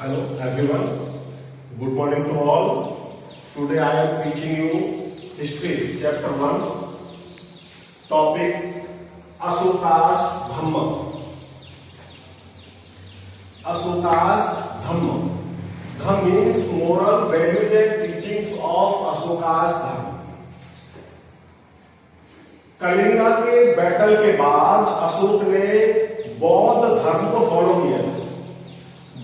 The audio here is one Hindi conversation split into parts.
Hello everyone, good morning to all. Today I am teaching you history chapter 1, topic Asoka's Dhamma. Asoka's Dhamma. Dhamma means moral values and teachings of Asoka's Dhamma. Kalinga के बैटल के बाद अशोक ने बौद्ध धर्म को फॉलो किया था।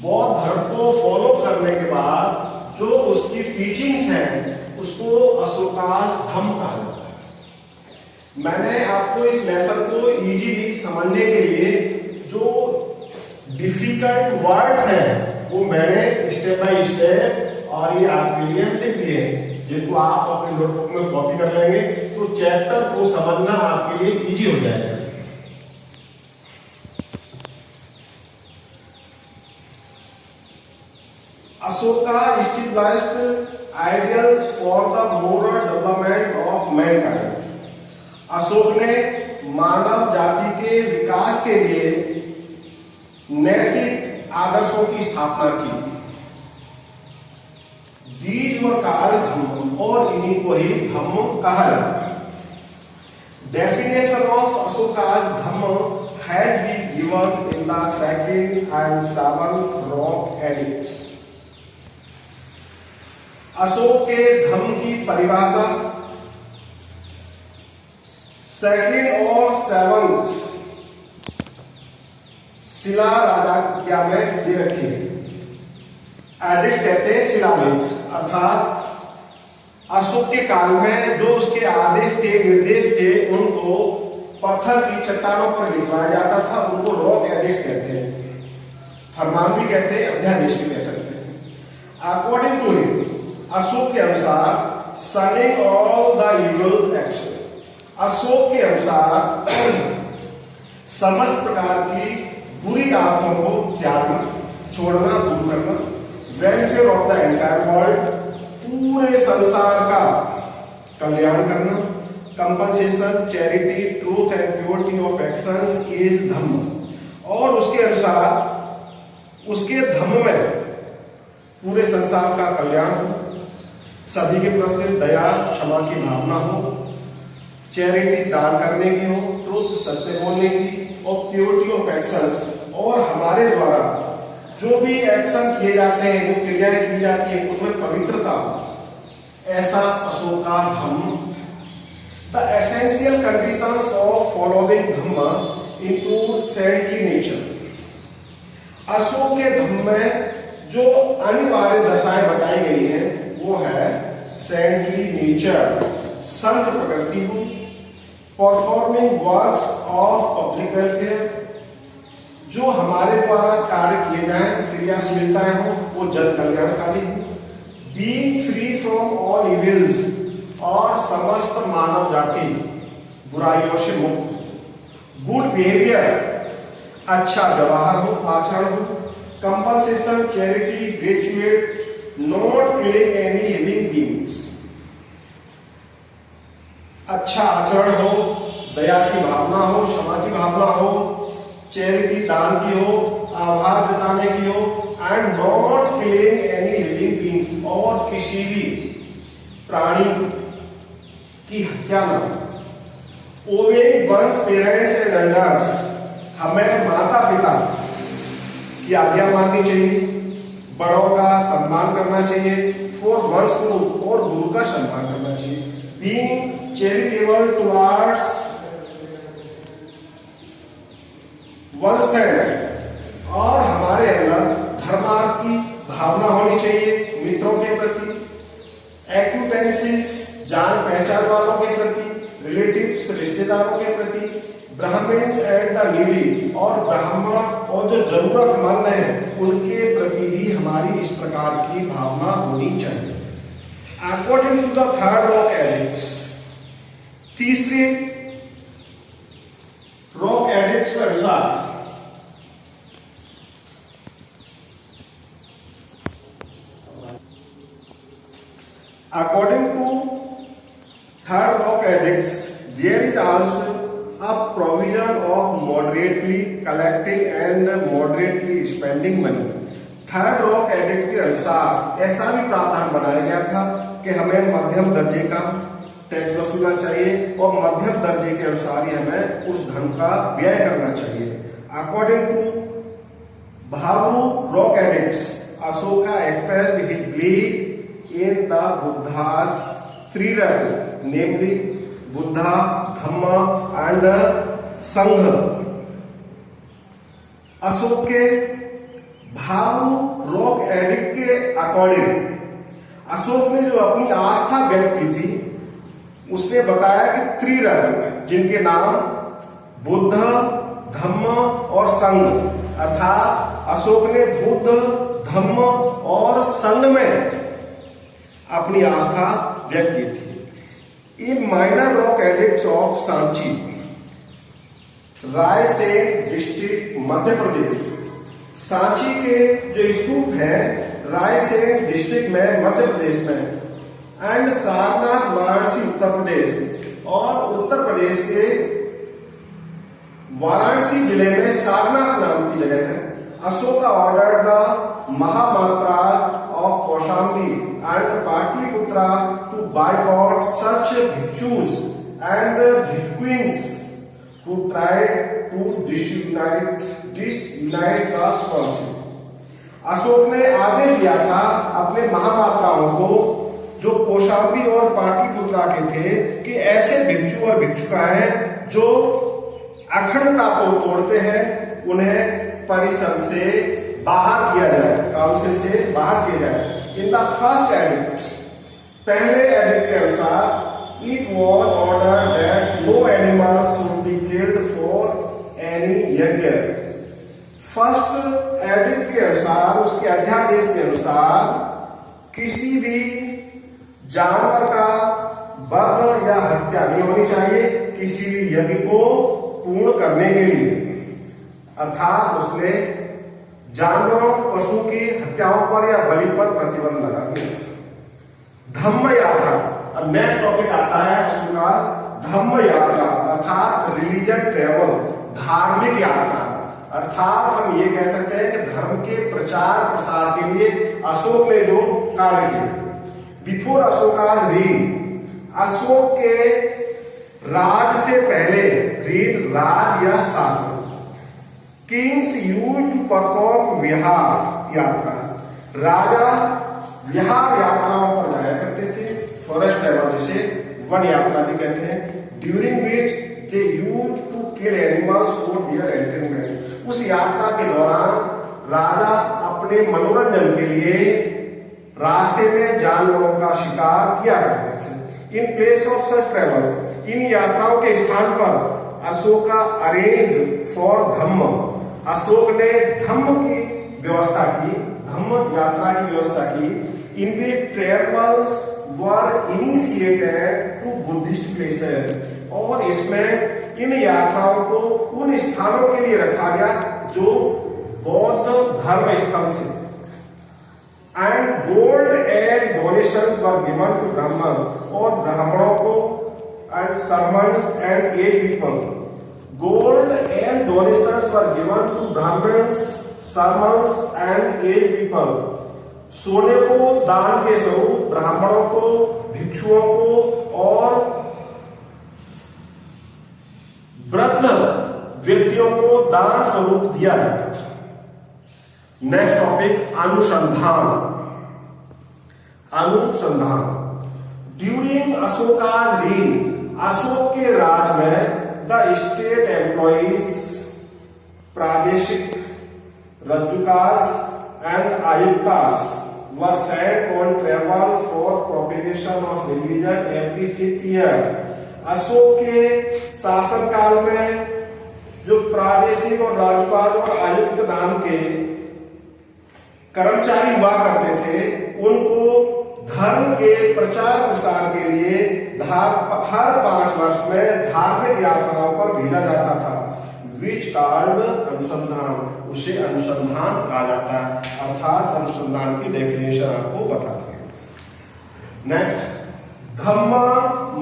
बौद्ध धर्म को फॉलो करने के बाद जो उसकी टीचिंग्स हैं उसको अशोकास धम्म कहा जाता है। मैंने आपको इस लेसन को इजीली समझने के लिए जो डिफिकल्ट वर्ड्स हैं वो मैंने स्टेप बाय स्टेप और ये आपके लिए लिख दिए हैं, जिनको आप अपने नोटबुक में कॉपी कर लेंगे तो चैप्टर को समझना आपके लिए इजी हो जाएगा। Ashoka established ideals for the moral development of mankind. Ashok ने मानव जाति के विकास के लिए नैतिक आदर्शों की स्थापना की। These were called धम्म और इन्हीं को ही धम्म कहा जाता है। Definition of Ashoka's Dhamma has been given in the second and seventh rock edicts. Ashok के धम्म की परिभाषा सेकंड और सेवंथ शिला राजाज्ञा में दे रखी है। एडिक्ट कहते हैं शिलालेख, अर्थात अशोक के काल में जो उसके आदेश थे, निर्देश थे, उनको पत्थर की चट्टानों पर लिखवाया जाता था। उनको रॉक एडिक्ट कहते हैं, फरमान भी कहते हैं, अध्यादेश भी कह सकते हैं। अकॉर्डिंग टू हिम, अशोक के अनुसार शनिंग all the evil action, Ashok के अनुसार समस्त प्रकार की बुरी आदतों को त्यागना, छोड़ना, दूर करना, welfare of the entire world, पूरे संसार का कल्याण करना, compensation, charity, truth and purity of actions is dhamma. और उसके अनुसार उसके धम्म में पूरे संसार का कल्याण हो, सभी के प्रति दया, क्षमा की भावना हो, चैरिटी दान करने की हो, ट्रूथ सत्य बोलने की, और प्योरिटी ऑफ एक्शंस, और हमारे द्वारा जो भी एक्शन किए जाते हैं, जो क्रियाएं की जाती है, उनमें पवित्रता हो, ऐसा अशोक का dhamma. The essential conditions of following dhamma include saintly nature. Ashoka के धम्म में जो अनिवार्य दशाएं बताई गई हैं वो है सेंटली नेचर, संत प्रकृति हो, performing works of public welfare, जो हमारे द्वारा कार्य किए जाएं, क्रियाशीलताएं हो वो जन कल्याणकारी हो, being free from all evils, और समस्त मानव जाति बुराइयों से मुक्त, गुड बिहेवियर, अच्छा व्यवहार हो, आचरण हो, compensation, charity, graduate, not killing any living beings, अच्छा आचरण हो, दया की भावना हो, क्षमा की भावना हो, चैरिटी दान की हो, आभार जताने की हो, and not killing any living being, और किसी भी प्राणी की हत्या न हो। Obeying one's parents and elders, हमें माता पिता की आज्ञा माननी चाहिए, बड़ों का सम्मान करना चाहिए, फॉर वंस गुरु, और गुरु का सम्मान करना चाहिए, being charitable towards one's friend, और हमारे अंदर धर्मार्थ की भावना होनी चाहिए मित्रों के प्रति, एक्यूटेंसिस, जान पहचान वालों के प्रति, रिलेटिव्स, रिश्तेदारों के प्रति, ब्राह्मण्स एंड द नीडी, और ब्राह्मण और जो जरूरतमंद हैं उनके प्रति भी हमारी इस प्रकार की भावना होनी चाहिए। According to the third rock edicts, तीसरे रॉक एडिक्ट्स के अनुसार according to third rock edicts, there is also a provision of moderately collecting and moderately spending money. Third rock edict के अनुसार ऐसा भी प्रावधान बनाया गया था कि हमें मध्यम दर्जे का टैक्स वसूलना चाहिए और मध्यम दर्जे के अनुसार ही हमें उस धन का व्यय करना चाहिए। According to Bhabru rock edicts, Ashoka expressed his belief in the Buddha's three Ratna, namely Buddha, Dhamma and Sangha। Ashok के भावरू रॉक एडिक्ट के अकॉर्डिंग अशोक ने जो अपनी आस्था व्यक्त की थी उसने बताया कि त्रिरत्न, जिनके नाम बुद्ध, धम्म और संघ, अर्थात अशोक ने बुद्ध, धम्म और संघ में अपनी आस्था व्यक्त की थी। In minor rock edicts of Sanchi, Raisen district, Madhya Pradesh. Sanchi के जो स्तूप है रायसेन डिस्ट्रिक्ट में, मध्य प्रदेश में, एंड सारनाथ, वाराणसी, उत्तर प्रदेश, और उत्तर प्रदेश के वाराणसी जिले में सारनाथ नाम की जगह है। Ashoka ordered the mahamatras of Kaushambi and Pataliputra to boycott such bhikshus and bhikshunis who tried to disunite the council। Ashoka ने आदेश दिया था अपने महामात्राओं को जो कौशाम्बी और पाटलिपुत्रा के थे कि ऐसे भिक्षु और भिक्षुकाएं जो अखंडता को तोड़ते हैं उन्हें परिषद से बाहर किया जाए, काउंसिल से बाहर किया जाए। इन द फर्स्ट एडिक्ट, पहले एडिक्ट के अनुसार it was ordered that no animals should be killed for any यज्ञ। फर्स्ट एडिक्ट के अनुसार, उसके अध्यादेश के अनुसार किसी भी जानवर का वध या हत्या नहीं होनी चाहिए किसी भी यज्ञ को पूर्ण करने के लिए। अर्थात उसने जानवरों, पशु की हत्याओं पर या बलि पर प्रतिबंध लगा दिया। धम्म यात्रा, अब नेक्स्ट टॉपिक आता है उसका धम्म यात्रा, अर्थात रिलीजन ट्रेवल, धार्मिक यात्रा। अर्थात हम ये कह सकते हैं कि धर्म के प्रचार प्रसार के लिए अशोक ने जो कार्य किए। बिफोर अशोकाज रीन, अशोक के राज से पहले, रीन राज या शासन, किंग्स यूज्ड टू परफॉर्म विहार यात्रा, राजा विहार यात्राओं पर जाया करते थे, फॉरेस्ट ट्रैवल जिसे वन यात्रा भी कहते हैं, during which they used to kill animals for their entertainment. उस यात्रा के दौरान राजा अपने मनोरंजन के लिए रास्ते में जानवरों का शिकार किया करते थे। In place of such travels, इन यात्राओं के स्थान पर अशोका अरेंज फॉर धम्म, अशोक ने धम्म की व्यवस्था की, धम्म यात्रा की व्यवस्था की। In which travels were initiated to Buddhist places, और इसमें इन यात्राओं को उन स्थानों के लिए रखा गया जो बौद्ध धर्म स्थल थे। And gold as donations were given to Brahmans, और ब्राह्मणों को and servants and aged people, gold as donations were given to Brahmans, servants and aged people. सोने को दान के स्वरूप ब्राह्मणों को, भिक्षुओं को और वृद्ध व्यक्तियों को दान स्वरूप दिया जाता था। नेक्स्ट टॉपिक अनुसंधान। अनुसंधान, ड्यूरिंग अशोकाज रीन, अशोक के राज में द स्टेट एम्प्लॉइज, प्रादेशिक रज्जुकास and आयुक्तास were sent on travel for propagation of religion every 5th year। Ashok के शासन काल में जो प्रादेशिक और राजपाल और आयुक्त नाम के कर्मचारी हुआ करते थे उनको धर्म के प्रचार प्रसार के लिए हर 5 वर्ष में धार्मिक यात्राओं पर भेजा जाता था। विच कॉल्ड अनुसंधान, उसे अनुसंधान कहा जाता है। अर्थात अनुसंधान की डेफिनेशन आपको बताते हैं। Next, dhamma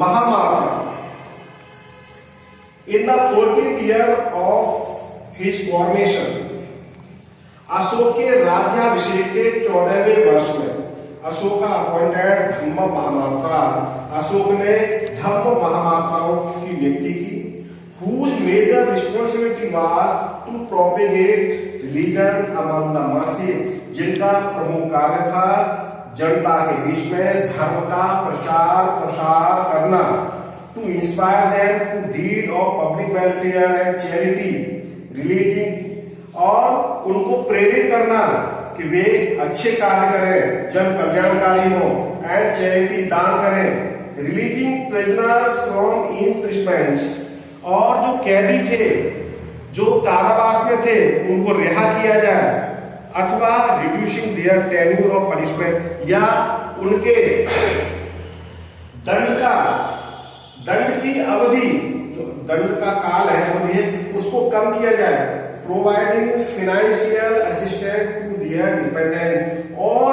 mahamatra. In the 40th year of his coronation, Ashoka के राज्याभिषेक के 14वें वर्ष में अशोका अपॉइंटेड धम्म महामात्रा, अशोक ने धम्म महामात्राओं की नियुक्ति की। whose major responsibility was to propagate religion among the masses, जिनका प्रमुख कार्य था जनता के बीच में धर्म का प्रचार प्रसार करना। to inspire them to deed of public welfare and charity, releasing, और उनको प्रेरित करना कि वे अच्छे कार्य करें, जन कल्याणकारी हो, एंड चैरिटी दान करें। रिलीजिंग प्रिजनर्स फ्रॉम इम्प्रिजमेंट्स, और जो कैदी थे जो कारावास में थे उनको रिहा किया जाए, अथवा reducing there tenure of punishment, या उनके दंड की अवधि, जो दंड का काल है अवधि है, उसको कम किया जाए। Providing financial assistance to their dependent, और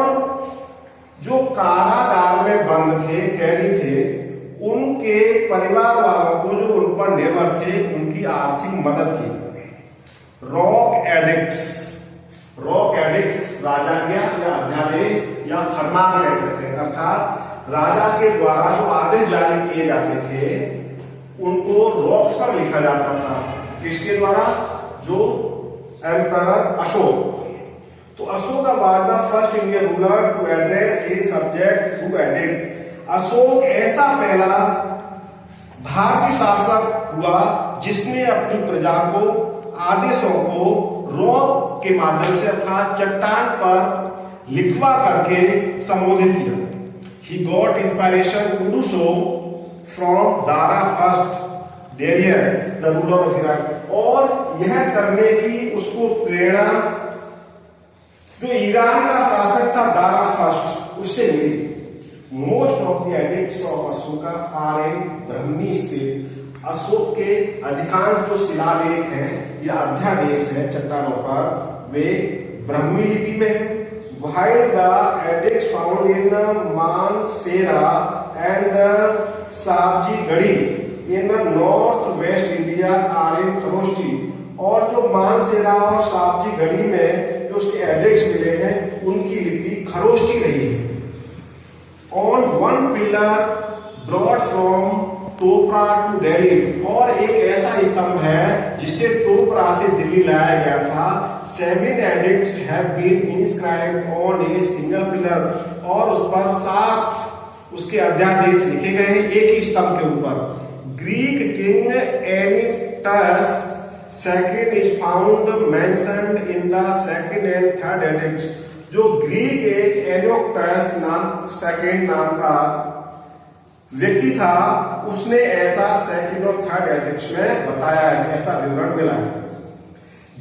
जो कारागार में बंद थे, कैदी थे, उनके परिवार वालों को जो उन पर निर्भर थे उनकी आर्थिक मदद की। रॉक एडिक्ट्स राजाज्ञा या अध्यादेश या फरमान कह सकते हैं, अर्थात राजा के द्वारा जो आदेश जारी किए जाते थे उनको रॉक्स पर लिखा जाता था। किसके द्वारा? जो एम्परर अशोक। तो Ashoka was the first Indian ruler to address his subject through edict. Ashoka ऐसा पहला भारतीय शासक हुआ जिसने अपनी प्रजा को आदेशों को रॉक के माध्यम से अर्थात चट्टान पर लिखवा करके संबोधित किया। He got inspiration to do so from Dara first Darius, the ruler of Iraq, और यह करने की उसको प्रेरणा जो ईरान का शासक था दारा फर्स्ट, उससे मिली। Most of the edicts of Ashoka are in Brahmi state. Ashoka के अधिकांश जो शिलालेख हैं या अध्यादेश है चट्टानों पर, वे ब्राह्मी लिपि में है। While the edicts found in Mansehra and Sabji in northwest India are in Kharoshti, और जो मानसेरा और साबजी गढ़ी में जो उसके एडिक्ट्स मिले हैं उनकी लिपि खरोष्टी रही है। On one pillar brought from Topra to Delhi, और एक ऐसा स्तंभ है जिसे टोपरा से दिल्ली लाया गया था। 7 edicts have been inscribed on a single pillar, और उस पर 7 उसके अध्यादेश लिखे गए हैं एक ही स्तंभ के ऊपर। Greek king Antiochus second is found mentioned in the second and third edicts. जो ग्रीक एक एनिटस नाम सेकंड नाम का व्यक्ति था, उसने ऐसा सेकंड और थर्ड एडिक्ट्स में बताया है, ऐसा विवरण मिला है।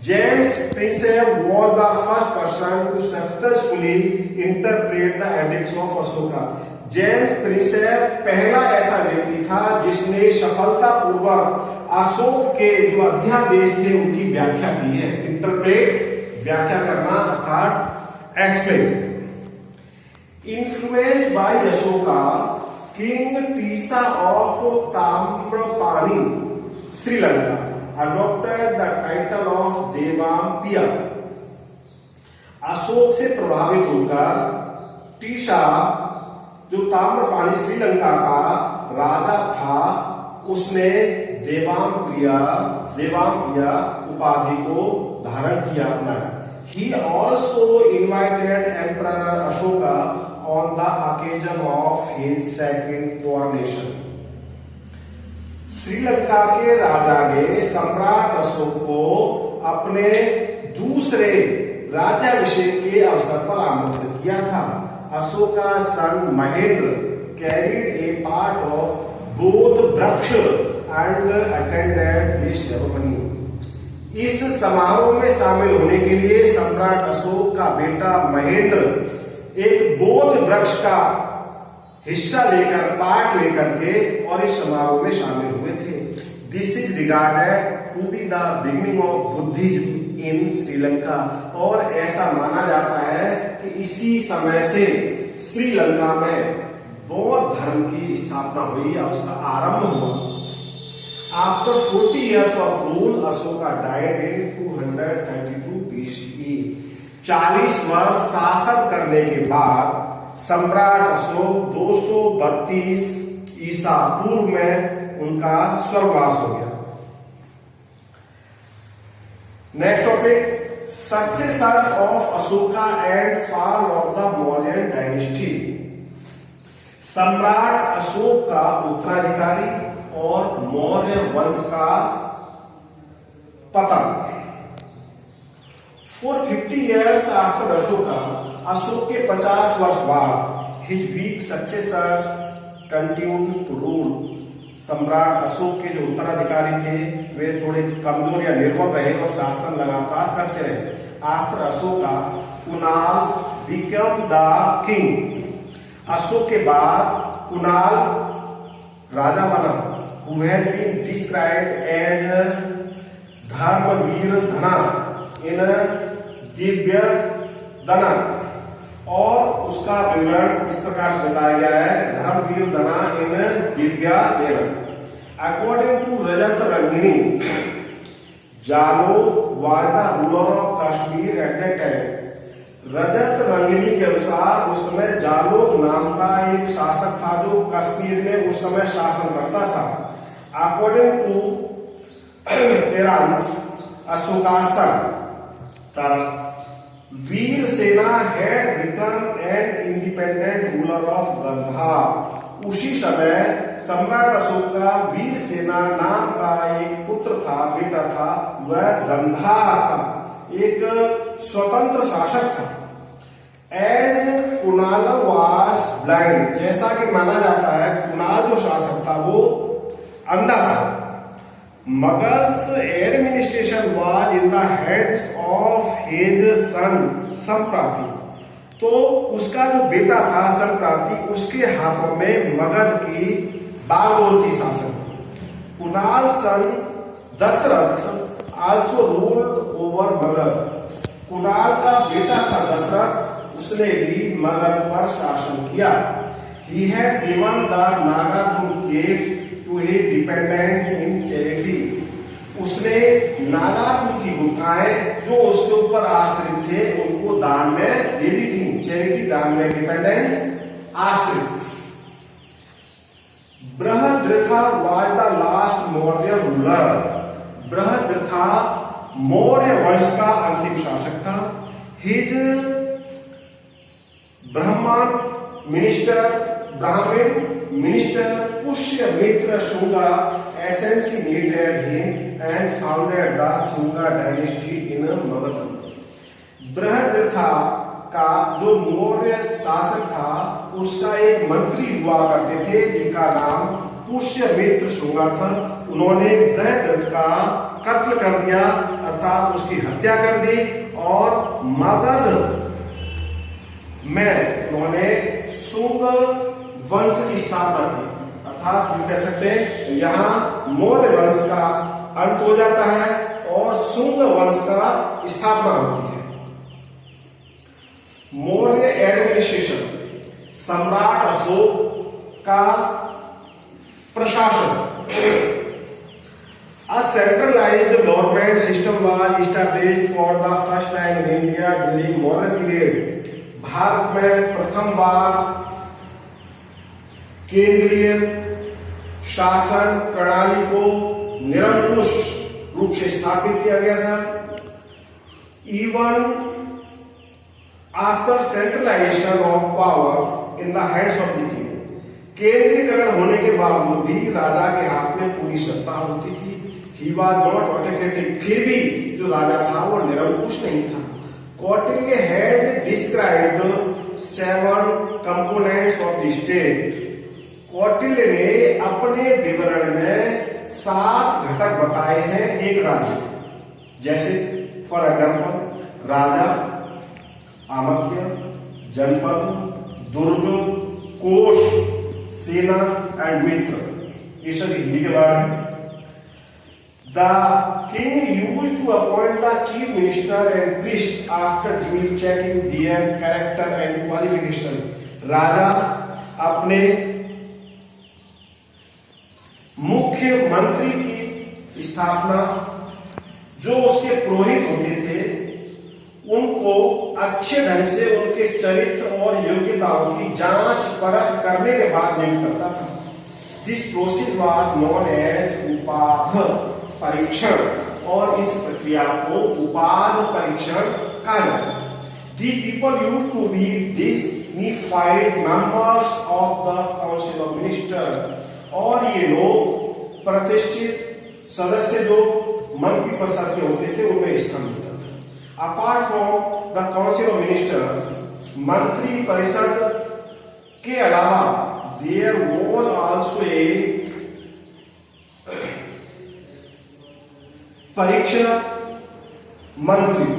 James Prinsep was the first person to successfully interpret the edicts of Ashoka. James Prinsep पहला ऐसा व्यक्ति था जिसने सफलतापूर्वक अशोक के जो अध्यादेश थे उनकी व्याख्या की है। इंटरप्रेट व्याख्या करना अर्थात explain. Influenced by Ashoka, king Tissa of Tamraparni Sri Lanka adopted the title of Devanampiya. Ashoka से प्रभावित होकर टीसा जो ताम्रपाणी श्रीलंका का राजा था, उसने देवाम्पिया उपाधि को धारण किया अपना। He also invited Emperor Ashoka on the occasion of his second coronation। Sri Lanka के राजा ने सम्राट अशोक को अपने दूसरे राज्याभिषेक के अवसर पर आमंत्रित किया था। Ashoka son Mahendra carried a part of Bodh vriksha and attended this ceremony. इस समारोह में शामिल होने के लिए सम्राट अशोक का बेटा महेंद्र एक बोध वृक्ष का हिस्सा लेकर पार्ट लेकर के और इस समारोह में शामिल हुए थे। This is regarded to be the beginning of Buddhism in Sri Lanka, और ऐसा माना जाता है कि इसी समय से श्रीलंका में बौद्ध धर्म की स्थापना हुई या उसका आरंभ हुआ। After 40 years of rule, Ashoka died in 232 BCE। 40 वर्ष शासन करने के बाद सम्राट अशोक 232 ईसा पूर्व में उनका स्वर्गवास हो गया। Next topic, successors of Ashoka and fall of the Maurya dynasty. सम्राट अशोक का उत्तराधिकारी और मौर्य वंश का पतन। For 50 years after Ashoka, Ashok के 50 वर्ष बाद his weak successors continued to rule. सम्राट अशोक के जो उत्तराधिकारी थे वे थोड़े कमजोर या निर्बल रहे और शासन लगातार करते रहे। After Ashoka, Kunal became the king. Ashok के बाद कुणाल राजा बना, who has been described as Dharmveer धना इन दिव्य दना, और उसका विवरण इस प्रकार से बताया गया है, धर्मवीर दना इन दिव्या देना। According to Rajatarangini, Jalauka was the ruler of Kashmir at that time. Rajatarangini के अनुसार उस समय जालो नाम का एक शासक था जो कश्मीर में उस समय शासन करता था। According to Ashoka's son, Virasena had become an independent ruler of Gandhara. उसी समय सम्राट अशोक का वीर सेना नाम का एक पुत्र था, बेटा था, वह गंधार का एक स्वतंत्र शासक था। एज कुणाल वाज ब्लाइंड, जैसा कि माना जाता है कुणाल जो शासक था वो अंधा था। Mughals administration was in the hands of his son संप्राति, तो उसका जो बेटा था संप्राति, उसके हाथों में मगध की बागडोर थी शासन। कुणाल सन Dasharath also ruled over Magadh. Kunal का बेटा था दशरथ, उसने भी मगध पर शासन किया। He had given the Nagarjuna cave to his dependents in charity। उसने नागार्जुन की गुफाएं जो उसके ऊपर आश्रित थे उनको दान में दे दी थी। चैरिटी दान में, डिपेंडेंस आश्रित। Brihadratha was the last Maurya ruler. Brihadratha Maurya वंश का अंतिम शासक था। His Brahmin minister Pushyamitra Shunga assassinated him and founded the Shunga dynasty in Magadha। Brihadratha का जो मौर्य शासक था उसका एक मंत्री हुआ करते थे जिनका नाम पुष्यमित्र शुंगा था। उन्होंने बृहद्रथ का कत्ल कर दिया, अर्थात उसकी हत्या कर दी, और मगध में उन्होंने शुंग वंश की स्थापना की। अर्थात हम कह सकते हैं यहाँ मौर्य वंश का अंत हो जाता है और शुंग वंश का स्थापना होती है। मौर्य एडमिनिस्ट्रेशन, सम्राट अशोक का प्रशासन। A centralized government system was established for the first time in India during Maurya period। Bharat में प्रथम बार केंद्रीय शासन प्रणाली को निरंकुश रूप से स्थापित किया गया था। Even after centralisation of power in the hands of the king, केंद्रीकरण होने के बावजूद भी राजा के हाथ में पूरी सत्ता होती थी। ही वाज नॉट ऑटोक्रेटिक, फिर भी जो राजा था वो निरंकुश नहीं था। Kautilya has described 7 components of the state. Kautilya ने अपने विवरण में 7 घटक बताए हैं एक राज्य के। जैसे फॉर एग्जाम्पल राजा, आमक्य, जनपद, दुर्ग, कोश, सेना एंड मित्र। ये सब हिंदी के वर्ड हैं। The king used to appoint the chief minister and priest after duly checking their character and qualification। राजा अपने मुख्य मंत्री की स्थापना, जो उसके पुरोहित होते थे, उनको अच्छे ढंग से उनके चरित्र और योग्यताओं की जांच परख करने के बाद नियुक्त करता था। This process was known as upadha parikshan, और इस प्रक्रिया को उपाध परीक्षण कहा जाता है। The people used to be dignified members of the council of minister, और ये लोग प्रतिष्ठित सदस्य जो मंत्री परिषद के होते थे उनमें स्थान मिलता था। Apart from the council of ministers, मंत्री परिषद के अलावा देयर वाज आल्सो ए परीक्षा मंत्री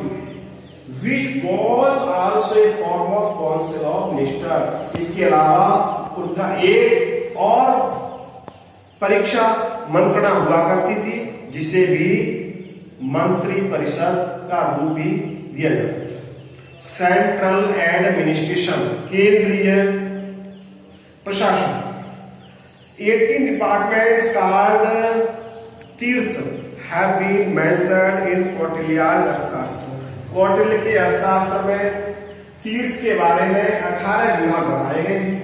which was also a form of council of minister। इसके अलावा उनका एक और परीक्षा मंत्रणा हुआ करती थी जिसे भी मंत्री परिषद का रूप भी दिया जाता था। सेंट्रल एडमिनिस्ट्रेशन, केंद्रीय प्रशासन। 18 डिपार्टमेंट्स called तीर्थ have been mentioned in कौटिल्याय अर्थशास्त्र। कौटिल्य के अर्थशास्त्र में तीर्थ के बारे में 18 विभाग बताए गए हैं।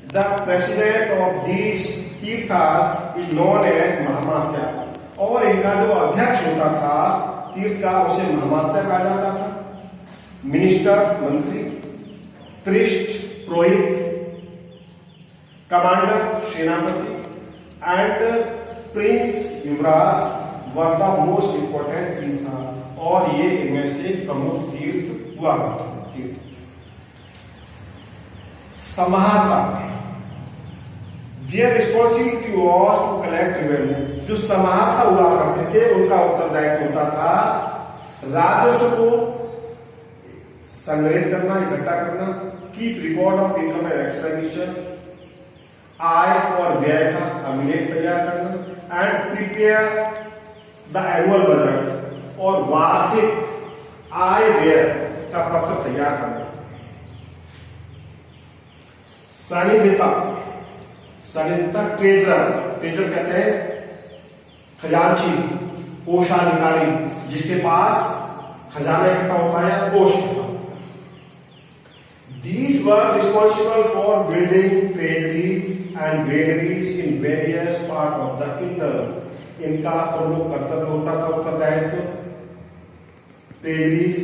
The president of these tirthas is known as mahamatya, और इनका जो अध्यक्ष होता था तीर्थ का उसे महामात्या कहा जाता था। मिनिस्टर मंत्री, प्रिस्ट पुरोहित, कमांडर सेनापति and Prince Yuvraj were the most important तीर्थ, और ये इनमें से प्रमुख तीर्थ हुआ करते थे। समाहर्ता, their responsibility was to collect revenue. जो समाहर्ता हुआ करते थे उनका उत्तरदायित्व होता था राजस्व को संग्रहित करना, इकट्ठा करना, keep record of income and expenditure, आय और व्यय का अभिलेख तैयार करना, and prepare the annual budget, और वार्षिक आय व्यय का पत्र तैयार करना। सानिध्यता, सानिध्यता ट्रेजर, ट्रेजर कहते हैं खजांची, कोषाधिकारी, जिसके पास खजाना इकट्ठा होता है, कोष इकट्ठा होता है। These were responsible for building treasuries and granaries in various parts of the kingdom। इनका प्रमुख कर्तव्य होता था उत्तरदायित्व ट्रेजरीज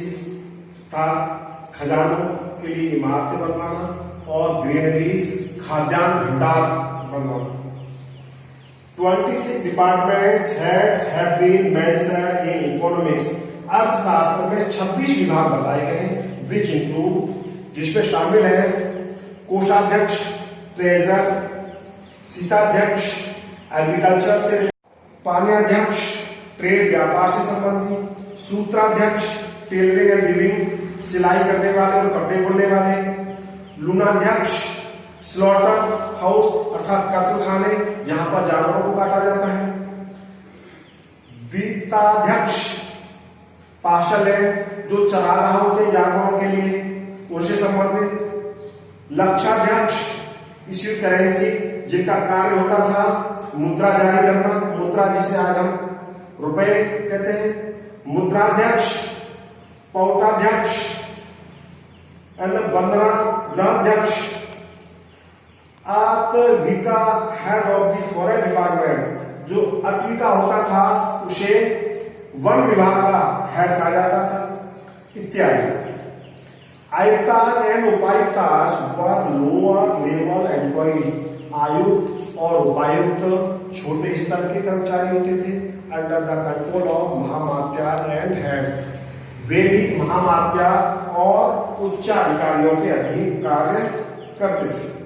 था खजानों के लिए इमारतें बनवाना, और ग्रेनरीज खाद्यान्न भंडार बनवाना। 26 departments heads have been mentioned in economics. अर्थशास्त्र में 26 विभाग बताए गए हैं, विच इंक्लूड, जिसमें शामिल है कोषाध्यक्ष, ट्रेजर, शीताध्यक्ष एग्रीकल्चर से, पानीयाध्यक्ष ट्रेड व्यापार से संबंधी, सूत्राध्यक्ष टेलरिंग एंड वीविंग सिलाई करने वाले और कपड़े बुनने वाले, लूनाध्यक्ष स्लॉटर हाउस अर्थात कत्ल खाने जहां पर जानवरों को काटा जाता है, वित्ताध्यक्ष पास्चरलैंड जो चरागाह होते जानवरों के लिए उनसे संबंधित, लक्षाध्यक्ष इश्यू करेंसी जिनका कार्य होता था मुद्रा जारी करना, मुद्रा जिसे आज हम रुपए कहते हैं, मुद्राध्यक्ष, पौटाध्यक्ष, वंदना ग्रहाध्यक्ष, atavika head of the forest department, जो अत्विका होता था उसे वन विभाग का हेड कहा जाता था, इत्यादि। Ayuktas and upayuktas were lower level employees. आयुक्त और उपायुक्त छोटे स्तर के कर्मचारी होते थे, under the control of mahamatya and head. वे भी महामात्या और उच्चाधिकारियों के अधीन कार्य करते थे।